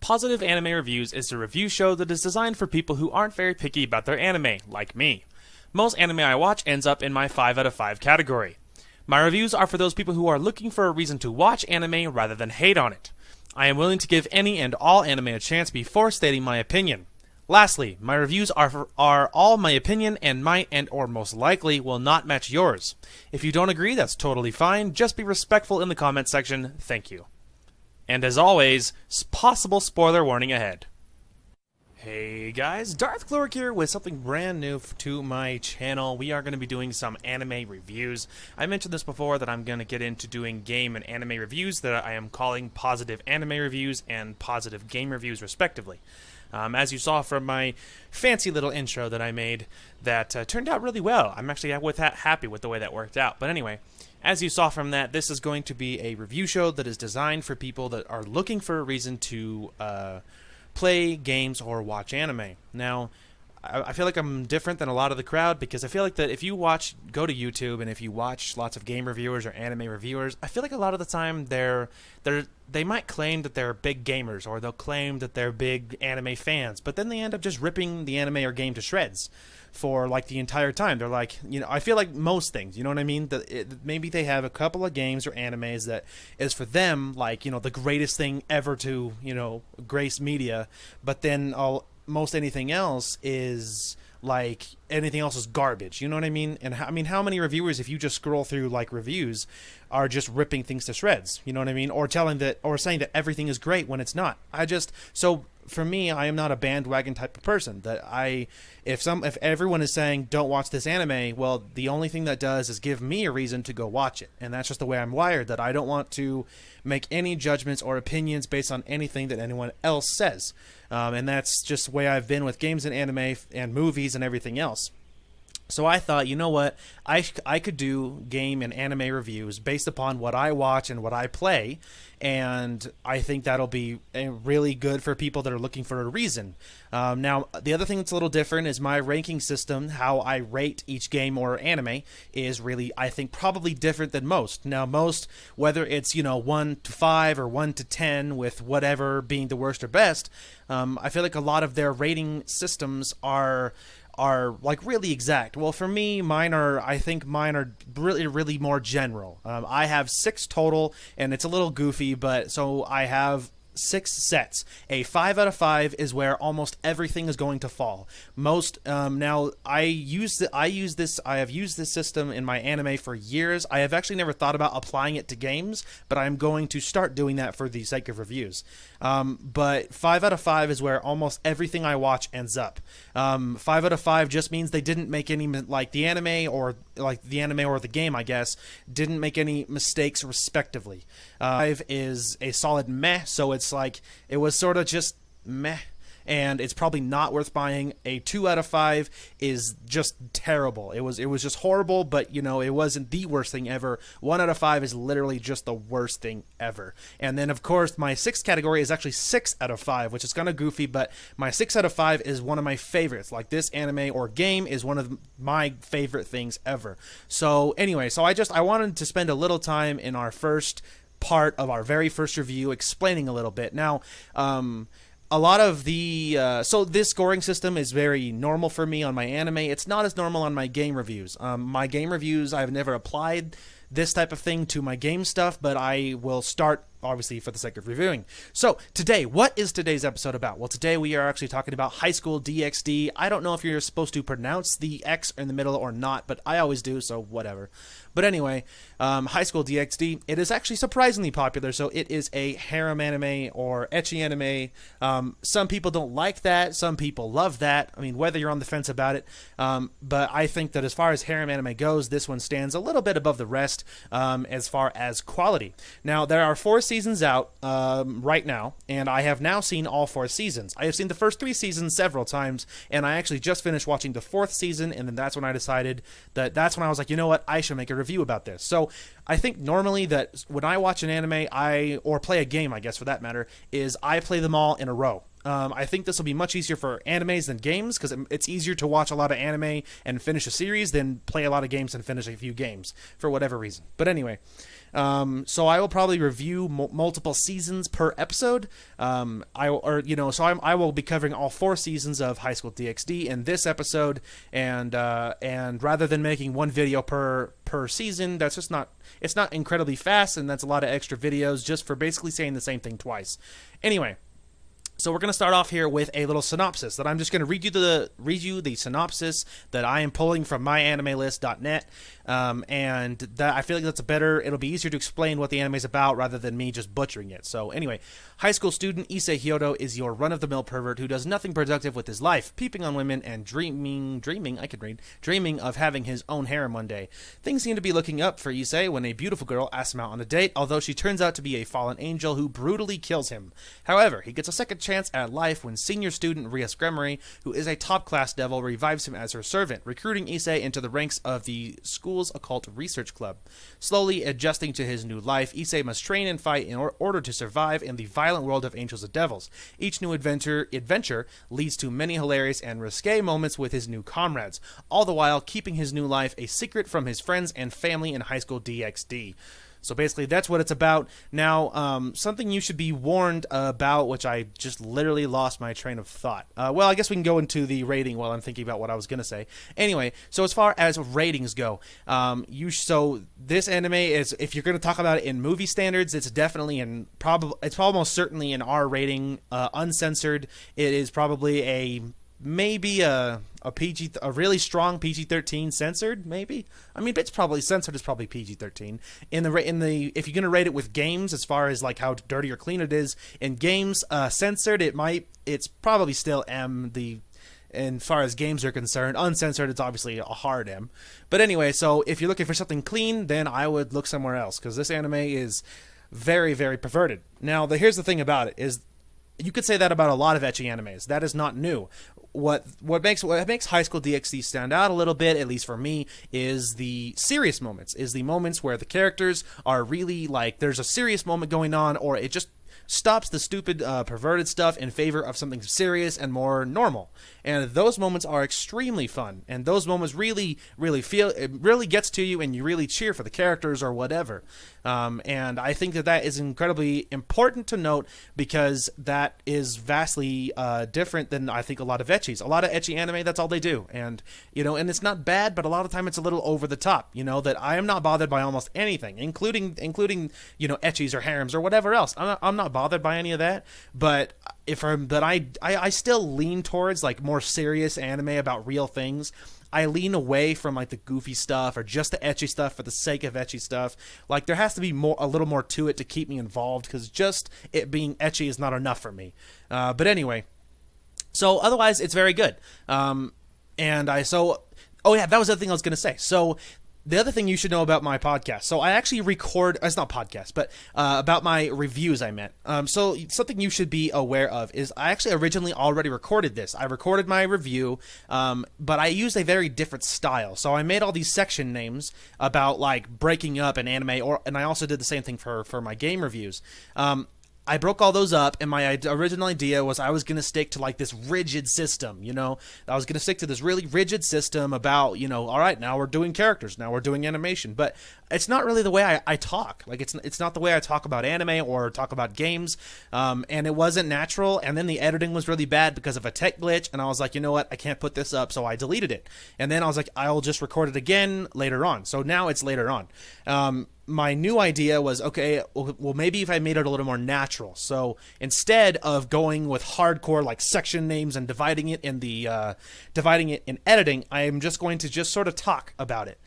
Positive Anime Reviews is a review show that is designed for people who aren't very picky about their anime, like me. Most anime I watch ends up in my 5 out of 5 category. My reviews are for those people who are looking for a reason to watch anime rather than hate on it. I am willing to give any and all anime a chance before stating my opinion. Lastly, my reviews are all my opinion and might and or most likely will not match yours. If you don't agree, that's totally fine. Just be respectful in the comment section. Thank you. And as always, possible spoiler warning ahead. Hey guys, DarthGlorik here with something brand new to my channel. We are going to be doing some anime reviews. I mentioned this before that I'm going to get into doing game and anime reviews that I am calling positive anime reviews and positive game reviews respectively. As you saw from my fancy little intro that I made that turned out really well. I'm actually happy with the way that worked out. But anyway, as you saw from that, this is going to be a review show that is designed for people that are looking for a reason to play games or watch anime. Now, I feel like I'm different than a lot of the crowd because I feel like that if you go to YouTube and if you watch lots of game reviewers or anime reviewers, I feel like a lot of the time they might claim that they're big gamers or they'll claim that they're big anime fans, but then they end up just ripping the anime or game to shreds for like the entire time. They're like, I feel like most things, you know what I mean? Maybe they have a couple of games or animes that is for them like, the greatest thing ever to, grace media, but then most anything else is like anything else is garbage, you know what I mean? And how many reviewers, if you just scroll through like reviews, are just ripping things to shreds, you know what I mean? Or saying that everything is great when it's not. So for me, I am not a bandwagon type of person. If everyone is saying don't watch this anime, well, the only thing that does is give me a reason to go watch it, and that's just the way I'm wired. That I don't want to make any judgments or opinions based on anything that anyone else says, and that's just the way I've been with games and anime and movies and everything else. So I thought, you know what, I could do game and anime reviews based upon what I watch and what I play, and I think that'll be really good for people that are looking for a reason. Now, the other thing that's a little different is my ranking system. How I rate each game or anime is really, I think, probably different than most. Now, most, whether it's 1 to 5 or 1 to 10, with whatever being the worst or best, I feel like a lot of their rating systems are like really exact. Well, for me, I think mine are really more general. I have 6 total, and it's a little goofy, but so I have 6 sets. A 5 out of 5 is where almost everything is going to fall. Now I have used this system in my anime for years. I have actually never thought about applying it to games, but I'm going to start doing that for the sake of reviews. But 5 out of 5 is where almost everything I watch ends up. 5 out of 5 just means they didn't make any, like the anime or the game, I guess, didn't make any mistakes respectively. 5 is a solid meh, so it's like it was sort of just meh, and it's probably not worth buying. A 2 out of 5 is just terrible. It was just horrible, but it wasn't the worst thing ever. 1 out of 5 is literally just the worst thing ever. And then of course my 6th category is actually 6 out of 5, which is kind of goofy, but my 6 out of 5 is one of my favorites. Like this anime or game is one of my favorite things ever. So anyway, I wanted to spend a little time in our first part of our very first review explaining a little bit. Now, a lot of so this scoring system is very normal for me on my anime. It's not as normal on my game reviews. My game reviews, I've never applied this type of thing to my game stuff, but I will start, obviously, for the sake of reviewing. So today, what is today's episode about? Well, today we are actually talking about Highschool DxD. I don't know if you're supposed to pronounce the X in the middle or not, but I always do, so whatever. But anyway, Highschool DxD, it is actually surprisingly popular. So it is a harem anime or ecchi anime. Some people don't like that. Some people love that. I mean, whether you're on the fence about it. But I think that as far as harem anime goes, this one stands a little bit above the rest as far as quality. Now, there are 4 seasons out right now, and I have now seen all 4 seasons. I have seen the first 3 seasons several times, and I actually just finished watching the 4th season, and then that's when I decided that's when I was like, you know what, I should make a review about this. So I think normally that when I watch an anime, or play a game, I guess for that matter, is I play them all in a row. I think this will be much easier for animes than games, because it's easier to watch a lot of anime and finish a series than play a lot of games and finish a few games, for whatever reason. But anyway, so I will probably review multiple seasons per episode. I will be covering all 4 seasons of Highschool DxD in this episode, and rather than making one video per season, that's just not, it's not incredibly fast, and that's a lot of extra videos just for basically saying the same thing twice. Anyway, so we're going to start off here with a little synopsis that I'm just going to read you the synopsis that I am pulling from myanimelist.net, and that I feel like that's it'll be easier to explain what the anime is about rather than me just butchering it. So anyway, high school student Issei Hyodo is your run-of-the-mill pervert who does nothing productive with his life, peeping on women and dreaming of having his own harem one day. Things seem to be looking up for Issei when a beautiful girl asks him out on a date, although she turns out to be a fallen angel who brutally kills him. However, he gets a second chance at life when senior student Ria Scremery, who is a top-class devil, revives him as her servant, recruiting Issei into the ranks of the school's occult research club. Slowly adjusting to his new life, Issei must train and fight in order to survive in the violent world of angels and devils. Each new adventure leads to many hilarious and risque moments with his new comrades, all the while keeping his new life a secret from his friends and family in High School DxD. So basically, that's what it's about. Now, something you should be warned about, which I just literally lost my train of thought. Well, I guess we can go into the rating while I'm thinking about what I was going to say. Anyway, so as far as ratings go, so this anime is, if you're going to talk about it in movie standards, it's definitely it's almost certainly an R rating, uncensored. It is probably maybe a really strong PG-13 censored, maybe. I mean, it's probably censored is probably PG-13. If you're gonna rate it with games, as far as like how dirty or clean it is in games, censored it's probably still M. As far as games are concerned, uncensored, it's obviously a hard M. But anyway, so if you're looking for something clean, then I would look somewhere else, because this anime is very, very perverted. Now, here's the thing about it is, you could say that about a lot of ecchi animes. That is not new. What makes High School DxD stand out a little bit, at least for me, is the serious moments. Is the moments where the characters are really like, there's a serious moment going on, or it just stops the stupid perverted stuff in favor of something serious and more normal. And those moments are extremely fun, and those moments really it really gets to you, and you really cheer for the characters or whatever. And I think that is incredibly important to note, because that is vastly different than I think a lot of ecchis. A lot of ecchi anime, that's all they do, and and it's not bad, but a lot of time it's a little over the top. That I am not bothered by almost anything, including ecchis or harems or whatever else. I'm not bothered by any of that, but I still lean towards like more serious anime about real things. I lean away from like the goofy stuff or just the ecchi stuff for the sake of ecchi stuff. Like, there has to be a little more to it to keep me involved, because just it being ecchi is not enough for me. But anyway, so otherwise it's very good. Oh yeah, that was the other thing I was going to say. So the other thing you should know about my podcast. So I actually record, it's not podcast, but about my reviews, I meant. So something you should be aware of is I actually originally already recorded this. I recorded my review, but I used a very different style. So I made all these section names about like breaking up an anime, and I also did the same thing for my game reviews. I broke all those up, and my original idea was I was going to stick to like this rigid system, I was going to stick to this really rigid system about, all right, now we're doing characters, now we're doing animation, but it's not really the way I talk. Like, it's not the way I talk about anime or talk about games, and it wasn't natural, and then the editing was really bad because of a tech glitch, and I was like, you know what, I can't put this up, so I deleted it. And then I was like, I'll just record it again later on. So now it's later on. My new idea was, okay, well, maybe if I made it a little more natural. So instead of going with hardcore like section names and dividing it in editing, I am just going to just sort of talk about it.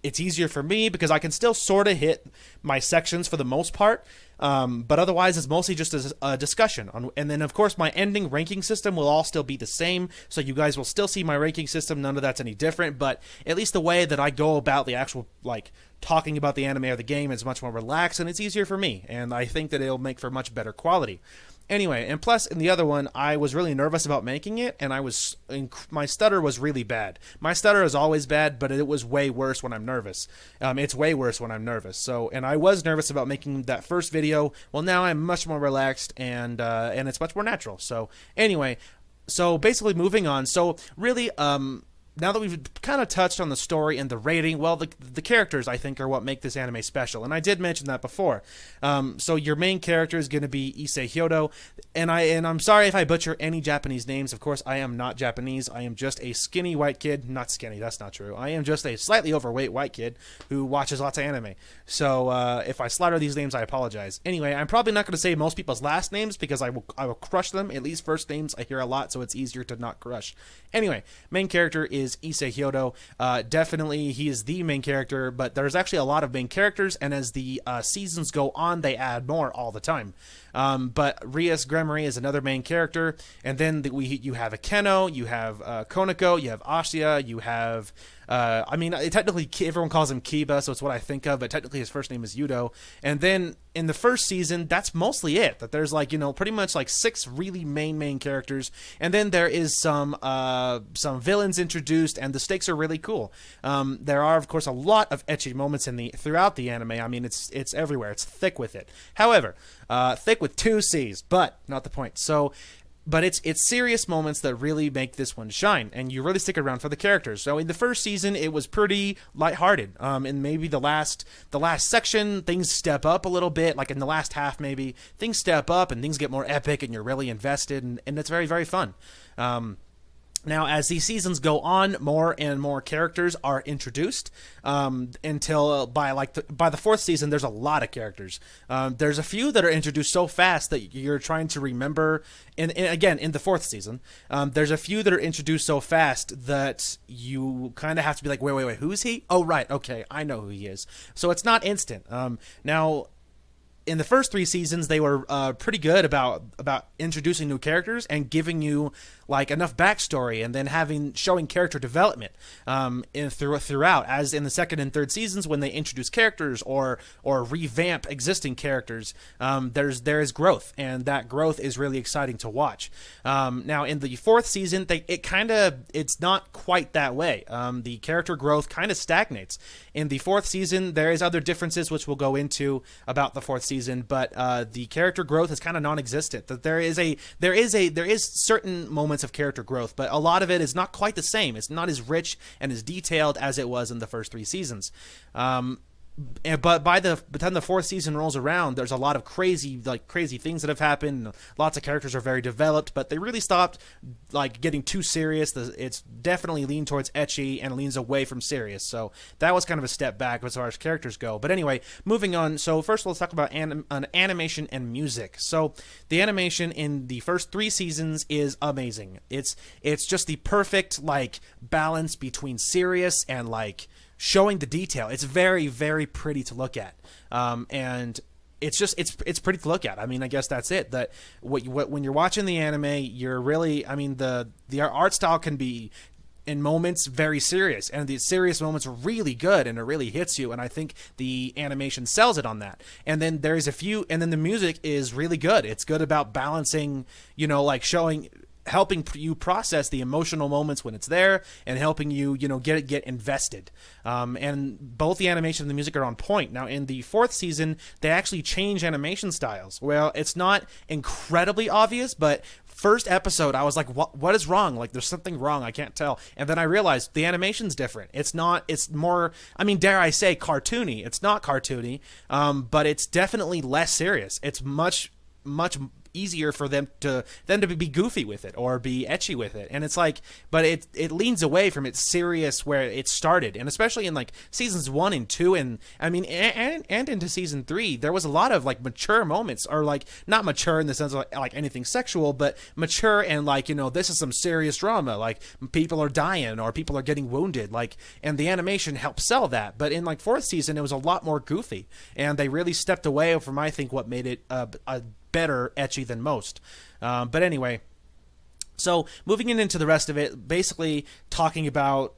It's easier for me because I can still sort of hit my sections for the most part. But otherwise, it's mostly just a discussion. And then, of course, my ending ranking system will all still be the same, so you guys will still see my ranking system. None of that's any different, but at least the way that I go about the actual, like, talking about the anime or the game is much more relaxed, and it's easier for me, and I think that it'll make for much better quality. Anyway, and plus in the other one, I was really nervous about making it, and my stutter was really bad. My stutter is always bad, but it was way worse when I'm nervous. It's way worse when I'm nervous. So, and I was nervous about making that first video. Well, now I'm much more relaxed, and it's much more natural. So, anyway, so basically moving on. So really, now that we've kind of touched on the story and the rating, well, the characters, I think, are what make this anime special. And I did mention that before. So your main character is going to be Issei Hyodo. And I'm sorry if I butcher any Japanese names. Of course, I am not Japanese. I am just a skinny white kid. Not skinny, that's not true. I am just a slightly overweight white kid who watches lots of anime. So if I slaughter these names, I apologize. Anyway, I'm probably not going to say most people's last names because I will crush them. At least first names I hear a lot, so it's easier to not crush. Anyway, main character is Issei Hyodo. Definitely he is the main character, but there's actually a lot of main characters, and as the seasons go on, they add more all the time. But Rias Gremory is another main character, and then you have Akeno, you have Konako, you have Asya, you have technically everyone calls him Kiba, so it's what I think of, but technically his first name is Yudo. And then in the first season, that's mostly it. That there's pretty much 6 really main characters, and then there is some villains introduced, and the stakes are really cool. There are, of course, a lot of ecchi moments throughout the anime. I mean, it's everywhere. It's thick with it. However, thick with 2 C's, but not the point. So. But it's serious moments that really make this one shine, and you really stick around for the characters. So in the first season, it was pretty lighthearted. And maybe the last section, things step up a little bit. Like in the last half, maybe things step up and things get more epic, and you're really invested, and it's very, very fun. Now, as these seasons go on, more and more characters are introduced until by the 4th season, there's a lot of characters. There's a few that are introduced so fast that you're trying to remember. And again, in the 4th season, there's a few that are introduced so fast that you kind of have to be like, wait, who's he? Oh, right, okay, I know who he is. So it's not instant. Now, in the first 3 seasons, they were pretty good about introducing new characters and giving you enough backstory, and then showing character development throughout. As in the 2nd and 3rd seasons, when they introduce characters or revamp existing characters, there is growth, and that growth is really exciting to watch. Now in the 4th season, it's not quite that way. The character growth kind of stagnates. In the 4th season, there is other differences which we'll go into about the 4th season, but the character growth is kind of non-existent. That there is certain moments of character growth, but a lot of it is not quite the same. It's not as rich and as detailed as it was in the first 3 seasons. But by the time the 4th season rolls around, there's a lot of crazy things that have happened. Lots of characters are very developed, but they really stopped getting too serious. It's definitely leaned towards ecchi and leans away from serious. So that was kind of a step back as far as characters go. But anyway, moving on. So first, let's talk about animation and music. So the animation in the first 3 seasons is amazing. It's just the perfect balance between serious and showing the detail. It's very, very pretty to look at, and it's pretty to look at. I mean, I guess that's it. That when you're watching the anime, you're really, the art style can be in moments very serious, and the serious moments are really good, and it really hits you, and I think the animation sells it on that. And then there's and then the music is really good. It's good about balancing, helping you process the emotional moments when it's there, and helping you, get invested. And both the animation and the music are on point. Now, in the 4th season, they actually change animation styles. Well, it's not incredibly obvious, but first episode, I was like, what is wrong? There's something wrong. I can't tell. And then I realized the animation's different. It's more, dare I say, cartoony. It's not cartoony, but it's definitely less serious. It's much easier for them to be goofy with it or be ecchi with it, and it's but it leans away from its serious where it started, and especially in seasons 1 and 2, and and into season 3, there was a lot of mature moments, or not mature in the sense of anything sexual, but mature and this is some serious drama, people are dying or people are getting wounded, and the animation helped sell that. But in 4th season, it was a lot more goofy, and they really stepped away from, I think, what made it a better ecchi than most. But anyway, so moving into the rest of it, basically talking about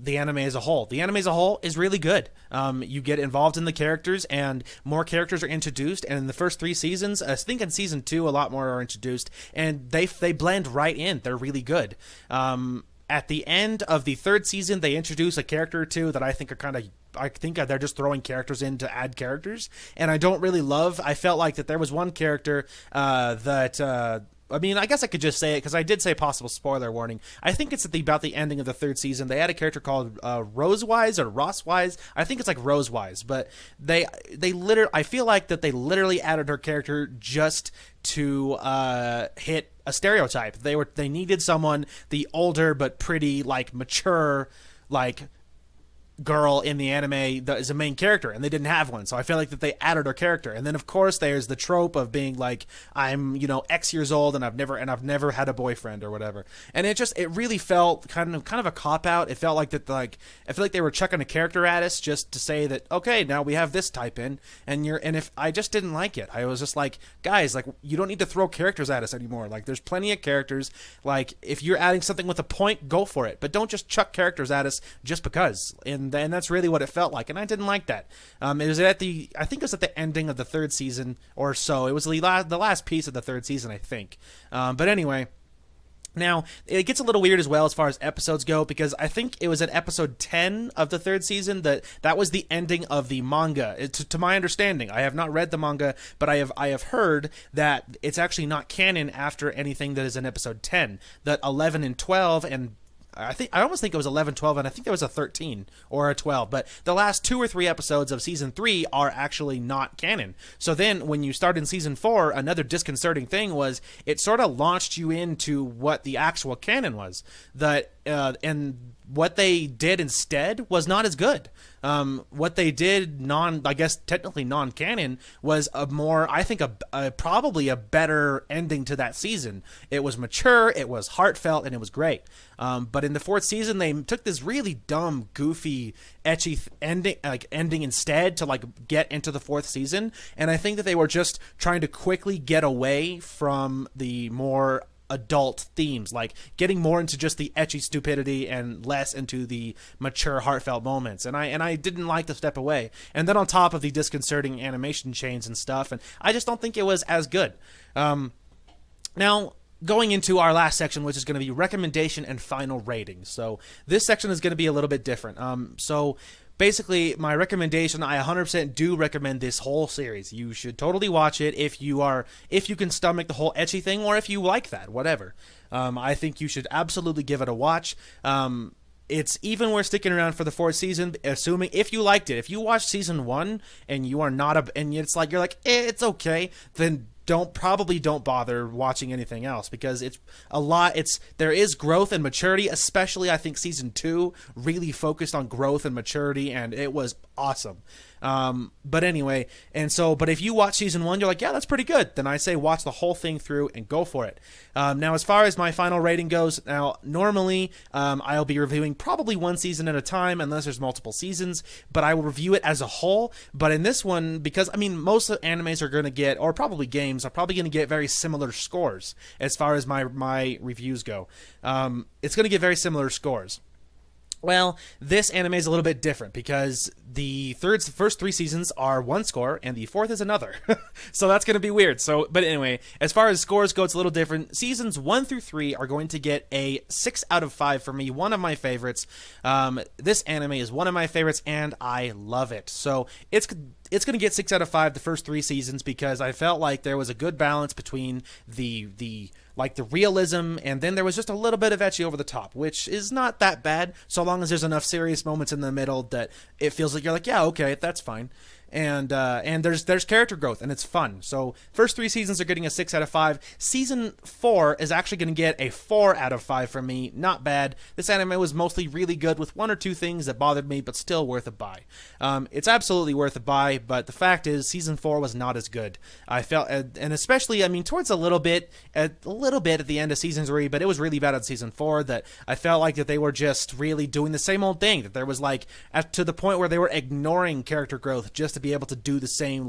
the anime as a whole. The anime as a whole is really good. You get involved in the characters, and more characters are introduced. And in the first 3 seasons, I think in season 2, a lot more are introduced, and they blend right in. They're really good. At the end of the 3rd season, they introduce a character or two that I think are I think they're just throwing characters in to add characters, and I don't really love. I felt like that there was one character that. I mean, I guess I could just say it because I did say possible spoiler warning. I think it's about the ending of the 3rd season. They had a character called Rosewise or Rosswise. I think it's like Rosewise, but they literally. I feel like that they literally added her character just to hit a stereotype. They needed someone, the older but pretty, like mature, like girl in the anime that is a main character, and they didn't have one, so I feel like that they added her character. And then of course there's the trope of being like, I'm X years old and I've never had a boyfriend or whatever, and it really felt kind of a cop out. It felt like that, like I feel like they were chucking a character at us just to say that, okay, now we have this type in, and if I just didn't like it. I was just like, guys, like, you don't need to throw characters at us anymore. Like, there's plenty of characters. Like, if you're adding something with a point, go for it, but don't just chuck characters at us just because. And that's really what it felt like, and I didn't like that. I think it was at the ending of the 3rd season or so. It was the last piece of the 3rd season, I think. But anyway, now it gets a little weird as well as far as episodes go, because I think it was at episode 10 of the 3rd season that was the ending of the manga. To my understanding, I have not read the manga, but I have heard that it's actually not canon after anything that is in episode 10. That 11 and 12 and I almost think it was 11, 12, and I think there was a 13 or a 12. But the last 2 or 3 episodes of season 3 are actually not canon. So then when you start in season 4, another disconcerting thing was it sort of launched you into what the actual canon was. And what they did instead was not as good. What they did technically non-canon was probably a better ending to that season. It was mature, it was heartfelt, and it was great. But in the 4th season, they took this really dumb, goofy, ecchi ending instead to get into the 4th season. And I think that they were just trying to quickly get away from the more adult themes, like getting more into just the ecchi stupidity and less into the mature, heartfelt moments. And I didn't like the step away. And then on top of the disconcerting animation chains and stuff, and I just don't think it was as good. Now, going into our last section, which is going to be recommendation and final ratings. So this section is going to be a little bit different. So basically, my recommendation, I 100% do recommend this whole series. You should totally watch it if you can stomach the whole ecchi thing, or if you like that, whatever. I think you should absolutely give it a watch. It's even worth sticking around for the 4th season, assuming if you liked it. If you watched season 1 and you are not and it's like you're like, it's okay, then don't bother watching anything else, because there is growth and maturity, especially I think season 2 really focused on growth and maturity, and it was awesome. But anyway, but if you watch season 1, you're like, yeah, that's pretty good, then I say watch the whole thing through and go for it. Now, as far as my final rating goes, normally I'll be reviewing probably one season at a time, unless there's multiple seasons, but I will review it as a whole. But in this one, because most of the animes are going to get, or probably games are probably going to get, very similar scores as far as my reviews go. It's going to get very similar scores. Well, this anime is a little bit different because the first 3 seasons are one score and the 4th is another. So that's going to be weird. But anyway, as far as scores go, it's a little different. Seasons 1 through 3 are going to get a 6 out of 5 for me, one of my favorites. This anime is one of my favorites and I love it. So it's going to get 6 out of 5 the first 3 seasons, because I felt like there was a good balance between the realism, and then there was just a little bit of ecchi over the top, which is not that bad, so long as there's enough serious moments in the middle that it feels like you're like, yeah, okay, that's fine. And there's character growth, and it's fun. So first 3 seasons are getting a 6 out of 5. Season 4 is actually going to get a 4 out of 5 from me. Not bad. This anime was mostly really good, with 1 or 2 things that bothered me, but still worth a buy. It's absolutely worth a buy, but the fact is, season 4 was not as good. I felt, and especially, towards a little bit at the end of season 3, but it was really bad at season 4, that I felt like that they were just really doing the same old thing. That there was to the point where they were ignoring character growth just to be able to do the same,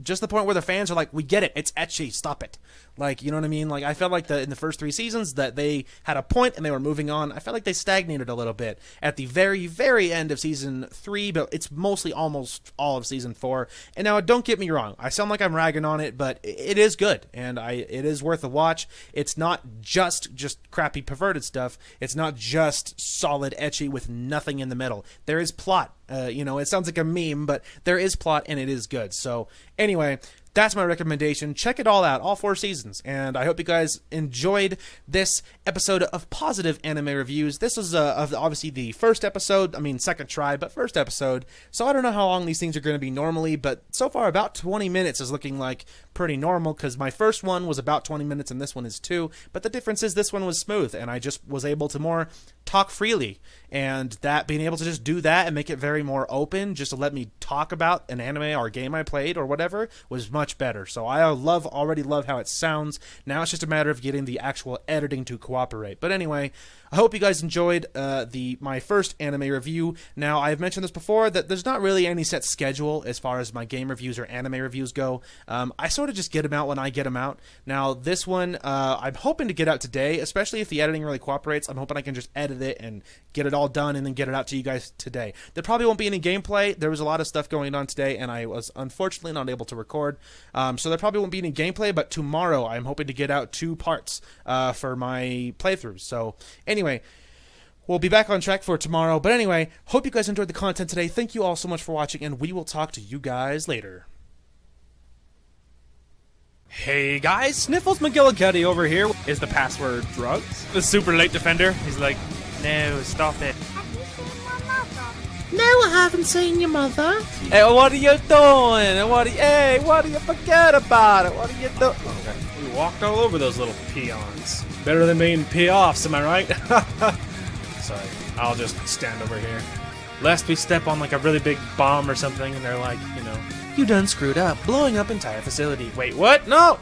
just the point where the fans are like, we get it, it's ecchi, stop it. Like, you know what I mean? Like, I felt like in the first 3 seasons that they had a point and they were moving on. I felt like they stagnated a little bit at the very, very end of season 3, but it's mostly almost all of season 4. And now, don't get me wrong, I sound like I'm ragging on it, but it is good, and it is worth a watch. It's not just crappy perverted stuff. It's not just solid ecchi with nothing in the middle. There is plot. It sounds like a meme, but there is plot, and it is good. So, anyway, that's my recommendation. Check it all out, all 4 seasons. And I hope you guys enjoyed this episode of Positive Anime Reviews. This was obviously the first episode. I mean, second try, but first episode. So I don't know how long these things are going to be normally, but so far about 20 minutes is looking like pretty normal, because my first one was about 20 minutes and this one is 2. But the difference is this one was smooth, and I just was able to more talk freely. And that being able to just do that and make it very more open, just to let me talk about an anime or game I played or whatever, was much better. So I already love how it sounds. Now it's just a matter of getting the actual editing to cooperate. But anyway, I hope you guys enjoyed my first anime review. Now, I've mentioned this before, that there's not really any set schedule as far as my game reviews or anime reviews go. I sort of just get them out when I get them out. Now, this one, I'm hoping to get out today, especially if the editing really cooperates. I'm hoping I can just edit it and get it all done and then get it out to you guys today. There probably won't be any gameplay. There was a lot of stuff going on today, and I was unfortunately not able to record. So there probably won't be any gameplay, but tomorrow I'm hoping to get out 2 parts for my playthroughs. So anyway, we'll be back on track for tomorrow. But anyway, hope you guys enjoyed the content today. Thank you all so much for watching, and we will talk to you guys later. Hey guys, Sniffles McGillicuddy over here. Is the password drugs? The super late defender, he's like, no, stop it. No, I haven't seen your mother. Hey, what are you doing? What do you forget about it? What are you doing? Okay. We walked all over those little peons. Better than being pee-offs, am I right? Sorry, I'll just stand over here. Lest we step on like a really big bomb or something and they're like, you done screwed up, blowing up entire facility. Wait, what? No!